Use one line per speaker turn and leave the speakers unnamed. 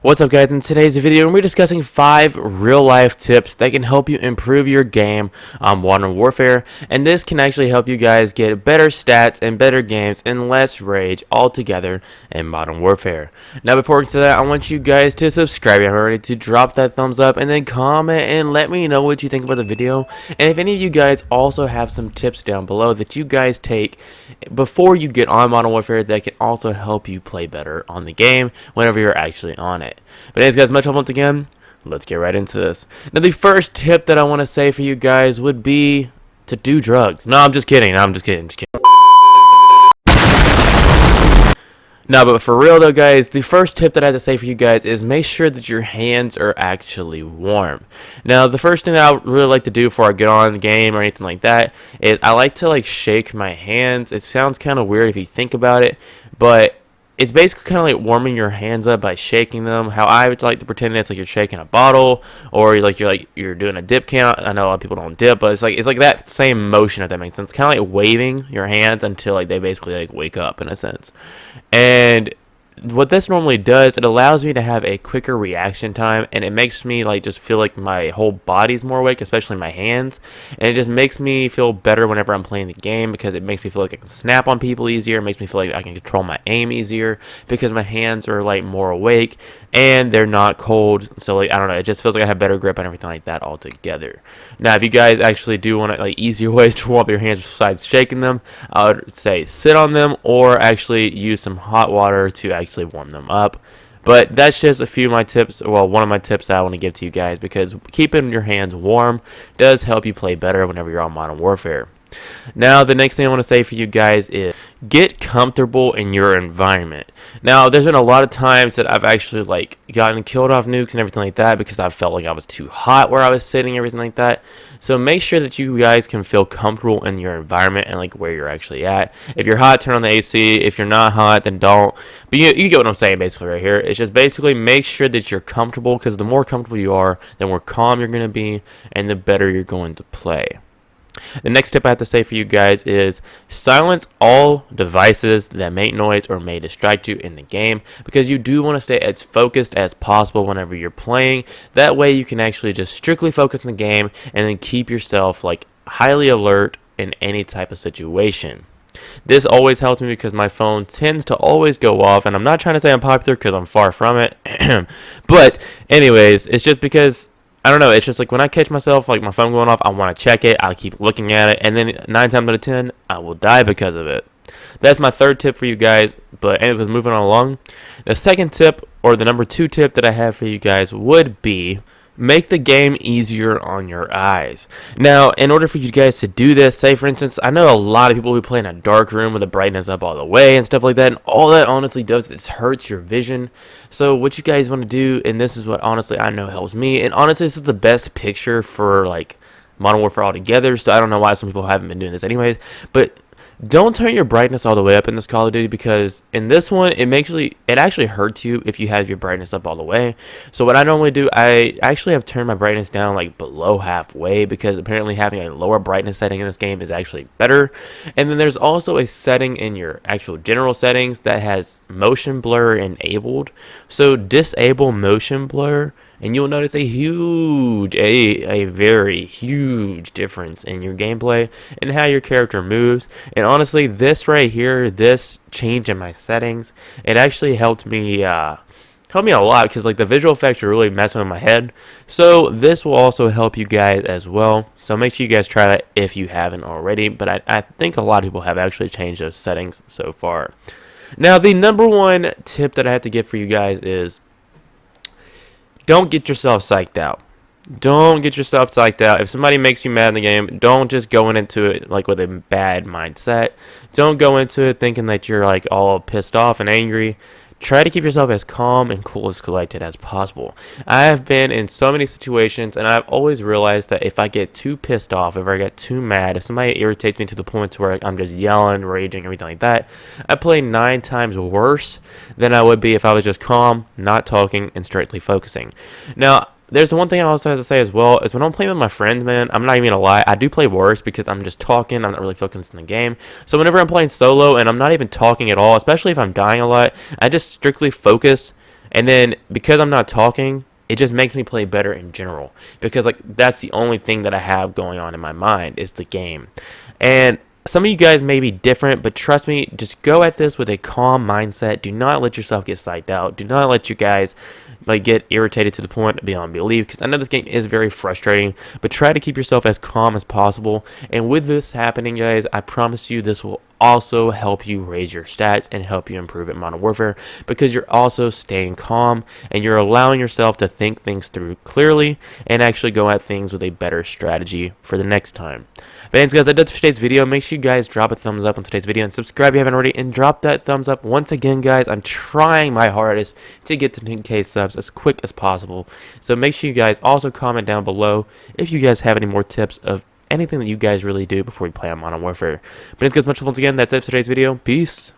What's up, guys? In today's video, we're discussing 5 real-life tips that can help you improve your game on Modern Warfare, and this can actually help you guys get better stats and better games and less rage altogether in Modern Warfare. Now, before we get to that, I want you guys to subscribe if you're ready, to drop that thumbs up, and then comment and let me know what you think about the video. And if any of you guys also have some tips down below that you guys take before you get on Modern Warfare that can also help you play better on the game whenever you're actually on it. But anyways, guys, much love once again. Let's get right into this. Now, the first tip that I want to say for you guys would be to do drugs. No, I'm just kidding. No, I'm just kidding. No, but for real though, guys, the first tip that I have to say for you guys is make sure that your hands are actually warm. Now, the first thing that I would really like to do before I get on the game or anything like that is I like to shake my hands. It sounds kind of weird if you think about it, but it's basically kind of like warming your hands up by shaking them. How I would like to pretend it's like you're shaking a bottle, or you're doing a dip count. I know a lot of people don't dip, but it's like that same motion, if that makes sense. Kind of like waving your hands until they basically wake up in a sense. And what this normally does, it allows me to have a quicker reaction time, and it makes me just feel like my whole body's more awake, especially my hands. And it just makes me feel better whenever I'm playing the game, because it makes me feel like I can snap on people easier. It makes me feel like I can control my aim easier because my hands are more awake and they're not cold. So I don't know, it just feels like I have better grip and everything like that altogether. Now, if you guys actually do want easier ways to warm up your hands besides shaking them, I would say sit on them or actually use some hot water to actually warm them up. But that's just a few of my tips, well, one of my tips that I want to give to you guys, because keeping your hands warm does help you play better whenever you're on Modern Warfare. Now, the next thing I want to say for you guys is get comfortable in your environment. Now, there's been a lot of times that I've actually gotten killed off nukes and everything like that because I felt like I was too hot where I was sitting, everything like that. So make sure that you guys can feel comfortable in your environment and where you're actually at. If you're hot, turn on the AC. If you're not hot, then don't. But you get what I'm saying basically right here. It's just basically make sure that you're comfortable, because the more comfortable you are, the more calm you're going to be and the better you're going to play. The next tip I have to say for you guys is silence all devices that make noise or may distract you in the game, because you do want to stay as focused as possible whenever you're playing. That way you can actually just strictly focus on the game and then keep yourself highly alert in any type of situation. This always helps me because my phone tends to always go off, and I'm not trying to say I'm popular because I'm far from it. But anyways, it's just because I don't know, it's just when I catch myself, my phone going off, I want to check it, I keep looking at it, and then 9 times out of 10, I will die because of it. That's my third tip for you guys, but anyways, moving on along. The second tip, or the number 2 tip that I have for you guys would be make the game easier on your eyes. Now, in order for you guys to do this, say for instance, I know a lot of people who play in a dark room with the brightness up all the way and stuff like that, and all that honestly does is hurts your vision. So what you guys want to do, and this is what honestly I know helps me, and honestly this is the best picture for Modern Warfare altogether, so I don't know why some people haven't been doing this anyways, but don't turn your brightness all the way up in this Call of Duty, because in this one, it actually hurts you if you have your brightness up all the way. So what I normally do, I actually have turned my brightness down below halfway, because apparently having a lower brightness setting in this game is actually better. And then there's also a setting in your actual general settings that has motion blur enabled. So disable motion blur, and you'll notice a very huge difference in your gameplay and how your character moves. And honestly, this right here, this change in my settings, it actually helped me a lot, because the visual effects are really messing with my head. So this will also help you guys as well. So make sure you guys try that if you haven't already. But I think a lot of people have actually changed those settings so far. Now, the number 1 tip that I have to give for you guys is don't get yourself psyched out. Don't get yourself psyched out. If somebody makes you mad in the game, don't just go into it with a bad mindset. Don't go into it thinking that you're all pissed off and angry. Try to keep yourself as calm and cool as collected as possible. I have been in so many situations, and I've always realized that if I get too pissed off, if I get too mad, if somebody irritates me to the point where I'm just yelling, raging, everything like that, I play 9 times worse than I would be if I was just calm, not talking, and strictly focusing. Now, there's one thing I also have to say as well, is when I'm playing with my friends, man, I'm not even gonna lie, I do play worse because I'm just talking, I'm not really focusing on the game. So whenever I'm playing solo and I'm not even talking at all, especially if I'm dying a lot, I just strictly focus And then because I'm not talking, it just makes me play better in general, because like that's the only thing that I have going on in my mind is the game. And some of you guys may be different, but trust me, just go at this with a calm mindset. Do not let yourself get psyched out. Do not let you guys like get irritated to the point of beyond belief, because I know this game is very frustrating, but try to keep yourself as calm as possible. And with this happening, guys, I promise you this will also help you raise your stats and help you improve at Modern Warfare, because you're also staying calm and you're allowing yourself to think things through clearly and actually go at things with a better strategy for the next time. But anyways, guys, that does it for today's video. Make sure you guys drop a thumbs up on today's video and subscribe if you haven't already, and drop that thumbs up. Once again, guys, I'm trying my hardest to get to 10K subs as quick as possible, so make sure you guys also comment down below if you guys have any more tips of anything that you guys really do before you play on Modern Warfare. But anyways, guys, much once again, that's it for today's video. Peace.